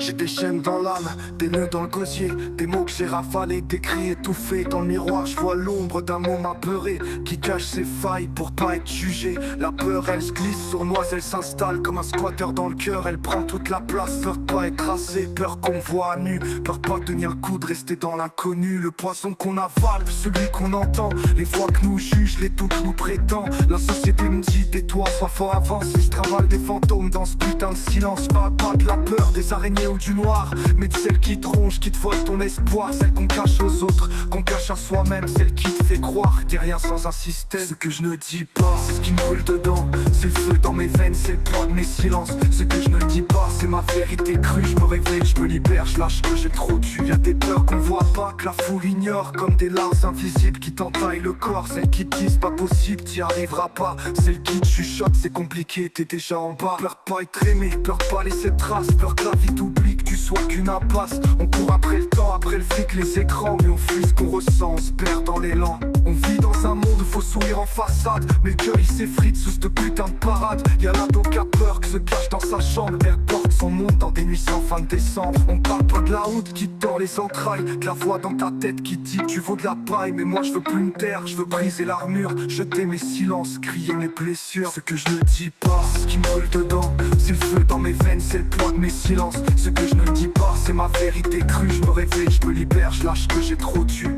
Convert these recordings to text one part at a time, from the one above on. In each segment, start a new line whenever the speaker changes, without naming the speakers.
J'ai des chaînes dans l'âme, des nœuds dans le gosier, des mots que j'ai rafalés, des cris étouffés. Dans le miroir, je vois l'ombre d'un môme apeuré qui cache ses failles pour pas être jugé. La peur, elle se glisse sournoise, elle s'installe comme un squatter dans le cœur. Elle prend toute la place, peur de pas écraser, peur qu'on voit à nu, peur pas de tenir le coup, de rester dans l'inconnu. Le poison qu'on avale, celui qu'on entend, les voix que nous jugent, les doutes nous prétend. La société me dit tais-toi, sois fort, avance. Et je travaille des fantômes dans ce putain de silence. Pas de la peur des araignées ou du noir, mais de celle qui te ronge, qui te vole ton espoir. Celle qu'on cache aux autres, qu'on cache à soi-même. Celle qui te fait croire que t'es rien sans un système. Ce que je ne dis pas, c'est ce qui me brûle dedans. C'est le feu dans mes veines, c'est le poids de mes silences. Ce que je ne dis pas, c'est ma vérité crue. Je me réveille, je me libère, je lâche que j'ai trop dû. Y'a des peurs qu'on voit pas, que la foule ignore, comme des larves invisibles qui t'entaillent le corps. Celles qui te disent pas possible, t'y arriveras pas. Celles qui te chuchotent, c'est compliqué, t'es déjà en bas. Pleure pas être aimé, pleure pas laisser de traces. Pleure que la vie t'oublie, que tu sois qu'une impasse. On court après le temps, après le flic, les écrans. Mais on fuit ce qu'on ressent, on se perd dans l'élan. On vit dans un monde où faut sourire en façade, mais le cœur il s'effrite sous cette putain de parade. Y'a l'ado qui a peur, qui se cache dans sa chambre. Elle porte son monde dans des nuits sans fin de décembre. On parle pas de la honte qui te tord les entrailles, de la voix dans ta tête qui dit que tu vaux de la paille. Mais moi je veux plus me taire, je veux briser l'armure, jeter mes silences, crier mes blessures. Ce que je ne dis pas, ce qui me brûle dedans, c'est le feu dans mes veines, c'est le poids de mes silences. Ce que je ne dis pas, c'est ma vérité crue. Je me réveille, je me libère, je lâche que j'ai trop dû.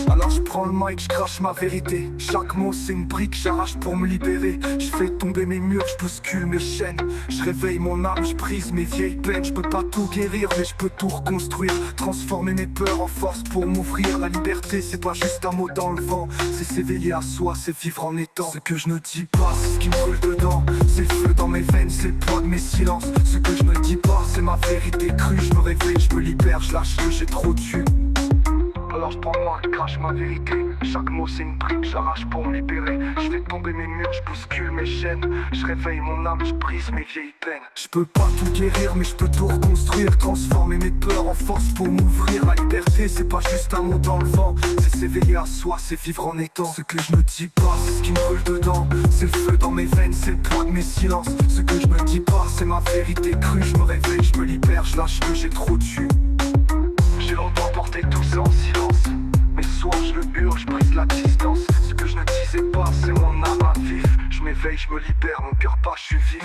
Alors je prends le mic, je crache ma vérité. Chaque mot c'est une brique, j'arrache pour me libérer. Je fais tomber mes murs, je bouscule mes chaînes. Je réveille mon âme, je brise mes vieilles peines. Je peux pas tout guérir, mais je peux tout reconstruire. Transformer mes peurs en force pour m'ouvrir. La liberté c'est pas juste un mot dans le vent, c'est s'éveiller à soi, c'est vivre en étant. Ce que je ne dis pas, c'est ce qui me brûle dedans. C'est le feu dans mes veines, c'est le poids de mes silences. Ce que je ne dis pas, c'est ma vérité crue. Je me réveille, je me libère, je lâche que j'ai trop dû. Alors je prends moi, je crache ma vérité. Chaque mot c'est une brique, j'arrache pour me libérer. Je fais tomber mes murs, je bouscule mes chaînes. Je réveille mon âme, je brise mes vieilles peines. Je peux pas tout guérir mais je peux tout reconstruire. Transformer mes peurs en force pour m'ouvrir. La liberté c'est pas juste un mot dans le vent, c'est s'éveiller à soi, c'est vivre en étant. Ce que je ne dis pas, c'est ce qui me brûle dedans. C'est le feu dans mes veines, c'est le poids de mes silences. Ce que je ne dis pas, c'est ma vérité crue. Je me réveille, je me libère, je lâche que j'ai trop dû. J'ai longtemps porté tout ça en silence, mais ce soir je le hurle, je brise la distance. Ce que je ne disais pas, c'est mon âme à vif. Je m'éveille, je me libère, mon cœur bat, je suis vif.